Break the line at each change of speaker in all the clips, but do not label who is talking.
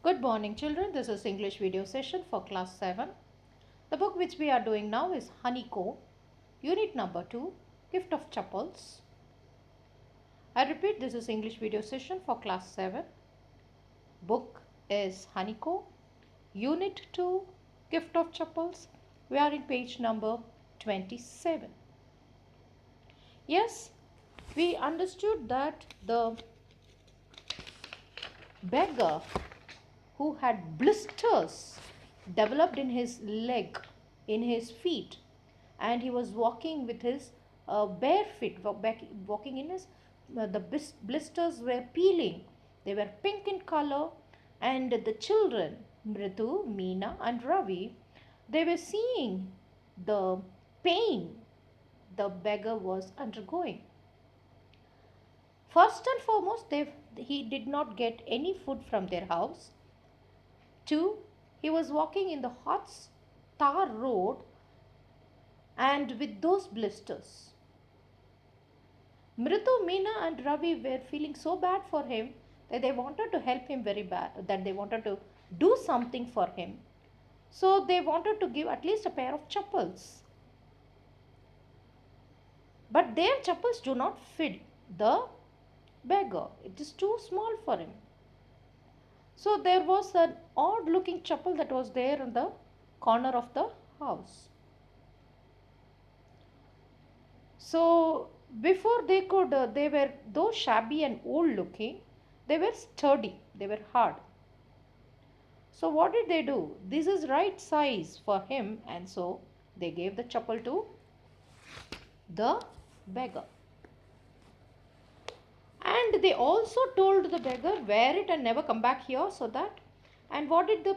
Good morning, children. This is English video session for class 7. The book which we are doing now is Honeycomb, unit number 2, Gift of Chapels. I repeat, this is English video session for class 7. Book is Honeycomb, unit 2, Gift of Chapels. We are in page number 27. Yes, we understood that the beggar who had blisters developed in his leg, in his feet, and he was walking with his bare feet, walking in his, the blisters were peeling. They were pink in color, and the children, Mritu, Meena, and Ravi, they were seeing the pain the beggar was undergoing. First and foremost, he did not get any food from their house. 2. He was walking in the hot tar road and with those blisters. Mritu, Meena and Ravi were feeling so bad for him that they wanted to help him very bad, that they wanted to do something for him. So they wanted to give at least a pair of chappals. But their chappals do not fit the beggar. It is too small for him. So there was an odd looking chappal that was there in the corner of the house. So before they could, they were though shabby and old looking, they were sturdy, they were hard. So what did they do? This is right size for him, and so they gave the chappal to the beggar. And they also told the beggar, wear it and never come back here, so that. And what did the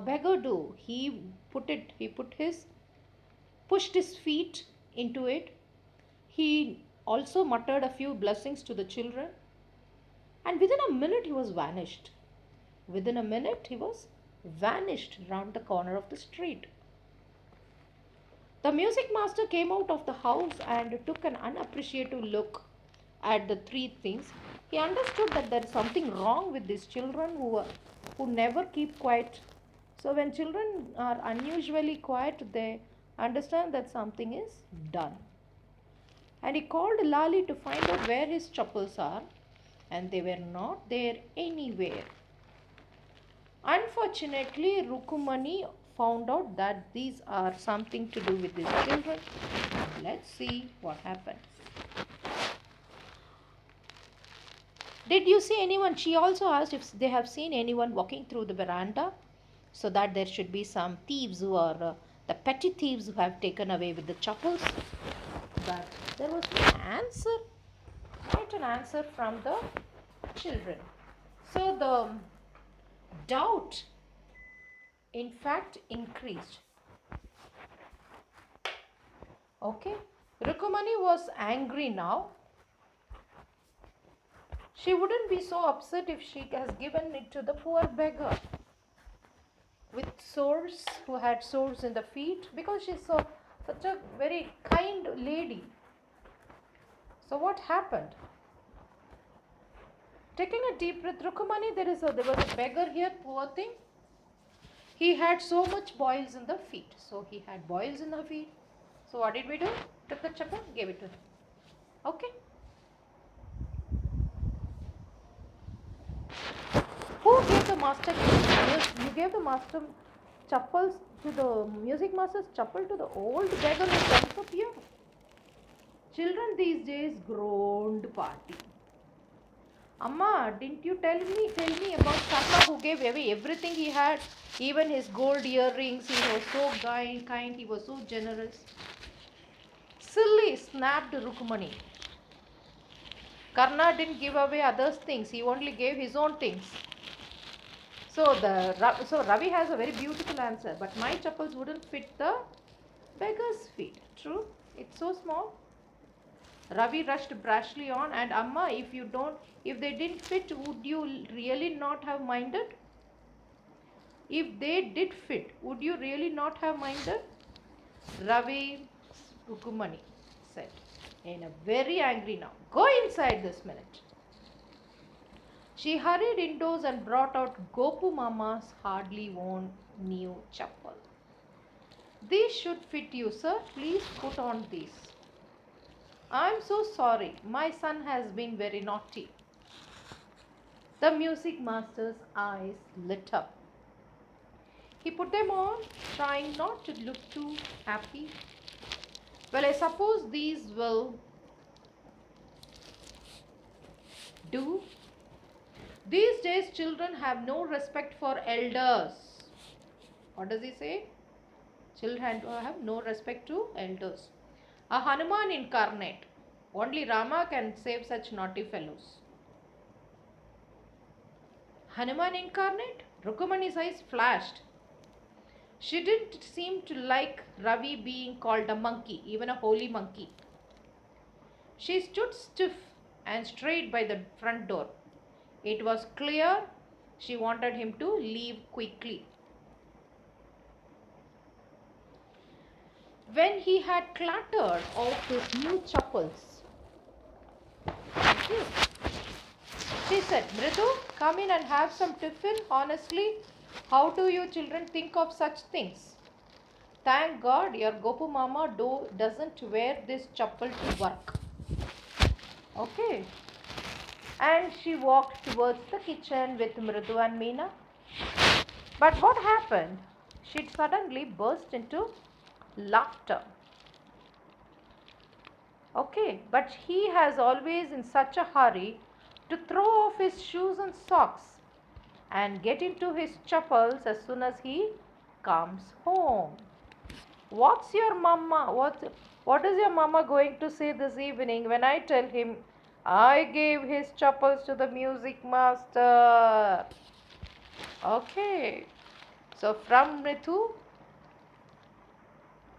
beggar do? He pushed his feet into it. He also muttered a few blessings to the children, and within a minute he was vanished. Within a minute he was vanished round the corner of the street. The music master came out of the house and took an unappreciative look at the three things. He understood that there is something wrong with these children who never keep quiet. So when children are unusually quiet, they understand that something is done. And he called Lali to find out where his chappals are, and they were not there anywhere. Unfortunately, Rukumani found out that these are something to do with his children. Let's see what happens. Did you see anyone? She also asked if they have seen anyone walking through the veranda, so that there should be some thieves who are the petty thieves who have taken away with the chappals. But there was no answer, not an answer from the children. So the doubt, in fact, increased. Okay, Rukumani was angry now. She wouldn't be so upset if she has given it to the poor beggar with sores, who had sores in the feet, because she's such a very kind lady. So what happened? Taking a deep breath, Rukumani, there was a beggar here, poor thing. He had so much boils in the feet. So he had boils in the feet. So what did we do? Took the chappal, gave it to him. Okay. Who gave the master? You gave the master chappals to the music master's chappal to the old beggar who comes up here. Children these days groaned party. Amma, didn't you tell me about Saka who gave away everything he had, even his gold earrings? He was so kind, he was so generous. Silly, snapped Rukumani. Karna didn't give away others' things, he only gave his own things. So Ravi has a very beautiful answer, but my chappals wouldn't fit the beggar's feet. True, it's so small. Ravi rushed brashly on, and Amma, if they didn't fit, would you really not have minded? If they did fit, would you really not have minded? Ravi Rukumani said in a very angry now. Go inside this minute. She hurried indoors and brought out Gopu Mama's hardly worn new chappal. These should fit you, sir. Please put on these. I'm so sorry. My son has been very naughty. The music master's eyes lit up. He put them on, trying not to look too happy. Well, I suppose these will do. These days, children have no respect for elders. What does he say? Children have no respect to elders. A Hanuman incarnate. Only Rama can save such naughty fellows. Hanuman incarnate? Rukumani's eyes flashed. She didn't seem to like Ravi being called a monkey, even a holy monkey. She stood stiff and straight by the front door. It was clear she wanted him to leave quickly. When he had clattered off his new chappals, she said, Mridu, come in and have some tiffin. Honestly, how do you children think of such things? Thank God your Gopu Mama doesn't wear this chappal to work. Okay. And she walked towards the kitchen with Mridu and Meena. But what happened? She suddenly burst into laughter. Okay, but he has always in such a hurry to throw off his shoes and socks and get into his chappals as soon as he comes home. What's your mama? What is your mama going to say this evening when I tell him I gave his chappals to the music master? Okay. So from Ritu,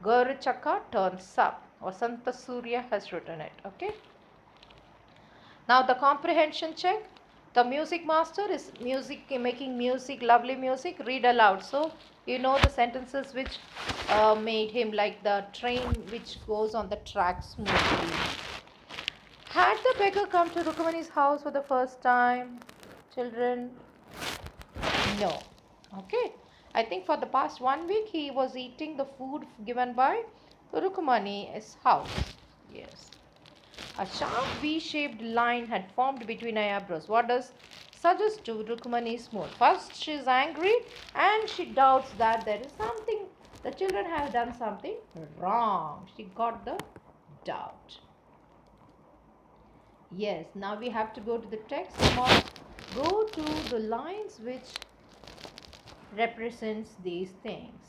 Gaurachaka turns up. Vasanta Surya has written it. Okay. Now the comprehension check. The music master is making music, lovely music. Read aloud. So you know the sentences which made him like the train which goes on the track smoothly. Had the beggar come to Rukmani's house for the first time? Children? No. Okay. I think for the past 1 week he was eating the food given by Rukmani's house. Yes. A sharp V-shaped line had formed between her eyebrows. What does suggest to Rukmani's mood? First, she is angry and she doubts that there is something, the children have done something wrong. She got the doubt. Yes, now we have to go to the text. Come on, go to the lines which represents these things.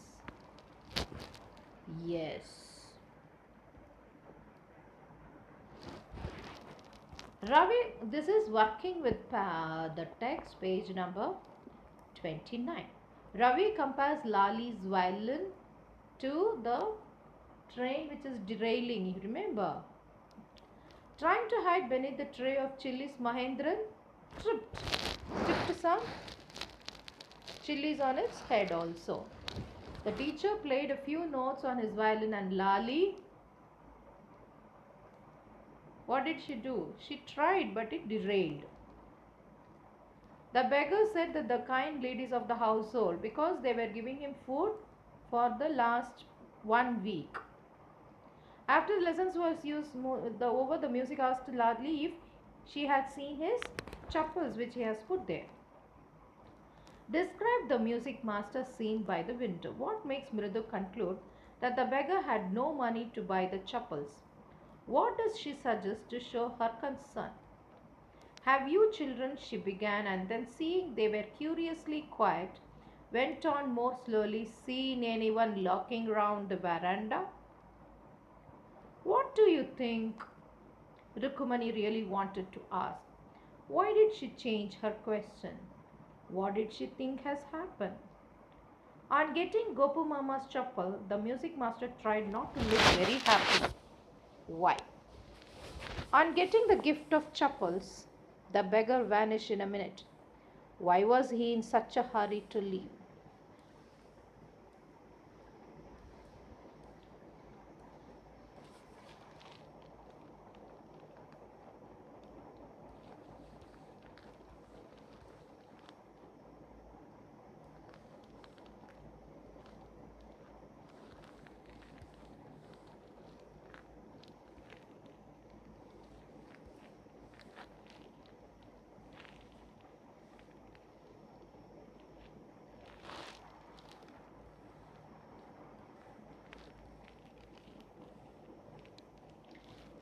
Yes. Ravi, this is working with the text, page number 29. Ravi compares Lali's violin to the train which is derailing. You remember? Trying to hide beneath the tray of chilies, Mahendran tipped some chilies on its head also. The teacher played a few notes on his violin and Lali, what did she do? She tried but it derailed. The beggar said that the kind ladies of the household, because they were giving him food for the last 1 week. After the lessons was used over, the music asked Lali if she had seen his chappals which he has put there. Describe the music master seen by the window. What makes Mridu conclude that the beggar had no money to buy the chappals? What does she suggest to show her concern? Have you children, she began, and then seeing they were curiously quiet, went on more slowly, seen anyone lurking round the veranda? What do you think Rukumani really wanted to ask? Why did she change her question? What did she think has happened? On getting Gopu Mama's chappal, the music master tried not to look very happy. Why? On getting the gift of chappals, the beggar vanished in a minute. Why was he in such a hurry to leave?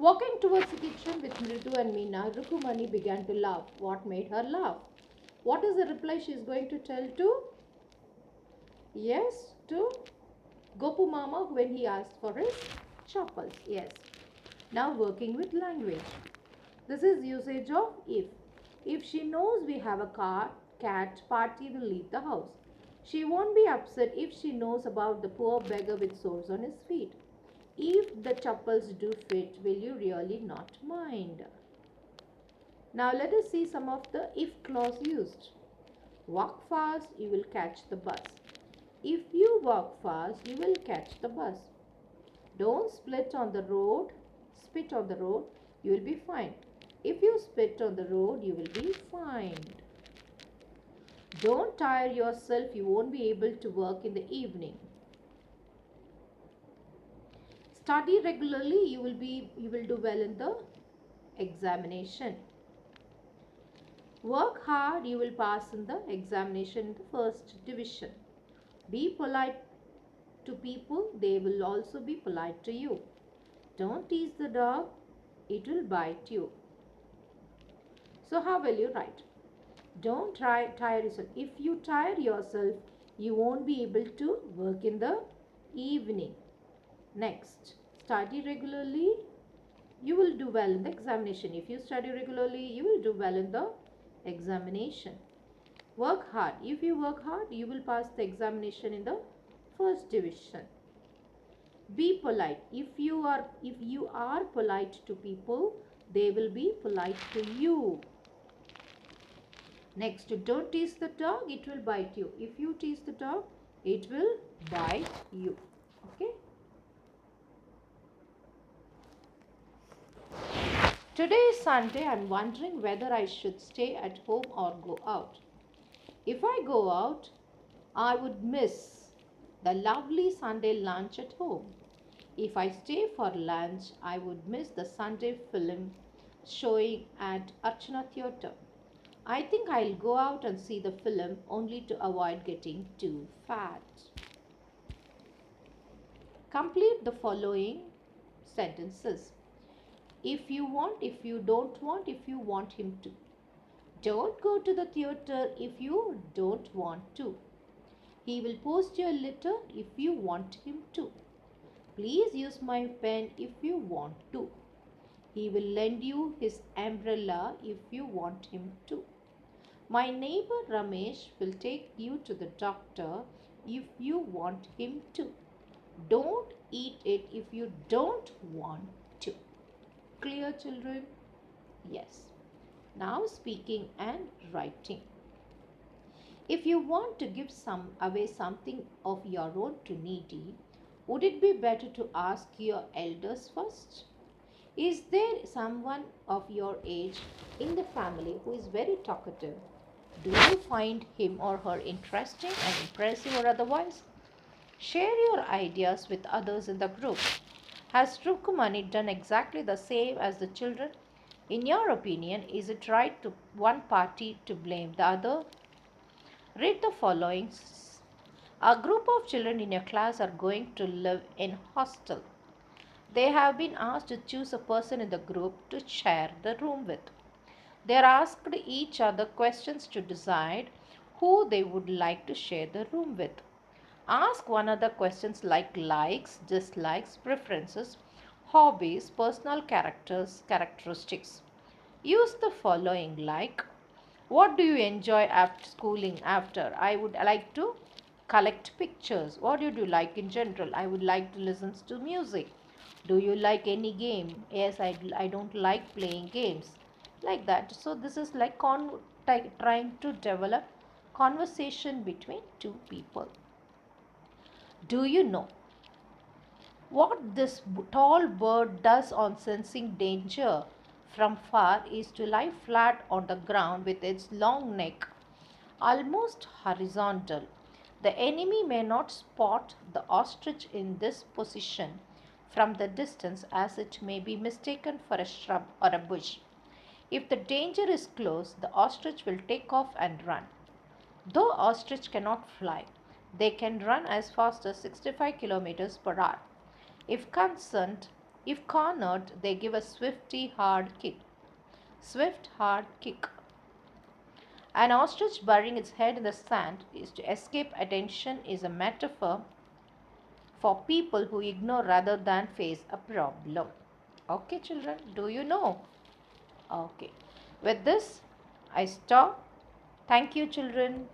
Walking towards the kitchen with Mridu and Meena, Rukumani began to laugh. What made her laugh? What is the reply she is going to tell to? Yes, to Gopu Mama when he asked for his chappals. Yes. Now working with language. This is usage of if. If she knows we have a cat, Party will leave the house. She won't be upset if she knows about the poor beggar with sores on his feet. If the chappals do fit, will you really not mind? Now let us see some of the if clause used. Walk fast, you will catch the bus. If you walk fast, you will catch the bus. Don't spit on the road, you will be fined. If you spit on the road, you will be fined. Don't tire yourself, you won't be able to work in the evening. Study regularly, you will do well in the examination. Work hard, you will pass in the examination in the first division. Be polite to people, they will also be polite to you. Don't tease the dog, it will bite you. So how will you write? Don't tire yourself. If you tire yourself, you won't be able to work in the evening. Next, study regularly, you will do well in the examination. If you study regularly, you will do well in the examination. Work hard. If you work hard, you will pass the examination in the first division. Be polite. If you are polite to people, they will be polite to you. Next, don't tease the dog, it will bite you. If you tease the dog, it will bite you. Okay. Today is Sunday. I'm wondering whether I should stay at home or go out. If I go out, I would miss the lovely Sunday lunch at home. If I stay for lunch, I would miss the Sunday film showing at Archana Theatre. I think I'll go out and see the film only to avoid getting too fat. Complete the following sentences. If you want, if you don't want, if you want him to. Don't go to the theatre if you don't want to. He will post you a letter if you want him to. Please use my pen if you want to. He will lend you his umbrella if you want him to. My neighbor Ramesh will take you to the doctor if you want him to. Don't eat it if you don't want to. Clear, children? Yes. Now speaking and writing. If you want to give away something of your own to needy, would it be better to ask your elders first? Is there someone of your age in the family who is very talkative? Do you find him or her interesting and impressive or otherwise? Share your ideas with others in the group. Has Rukumani done exactly the same as the children? In your opinion, is it right to one party to blame the other? Read the following. A group of children in your class are going to live in hostel. They have been asked to choose a person in the group to share the room with. They are asked each other questions to decide who they would like to share the room with. Ask one another questions like likes, dislikes, preferences, hobbies, personal characteristics. Use the following like, what do you enjoy after schooling after? I would like to collect pictures. What do you like in general? I would like to listen to music. Do you like any game? Yes, I don't like playing games. Like that. So this is like trying to develop conversation between two people. Do you know what this tall bird does on sensing danger from far is to lie flat on the ground with its long neck almost horizontal. The enemy may not spot the ostrich in this position from the distance as it may be mistaken for a shrub or a bush. If the danger is close, the ostrich will take off and run. Though ostrich cannot fly, they can run as fast as 65 kilometers per hour. If concerned, If cornered, they give a swifty hard kick. Swift hard kick. An ostrich burying its head in the sand is to escape attention is a metaphor for people who ignore rather than face a problem. Okay, children, do you know? Okay. With this, I stop. Thank you, children.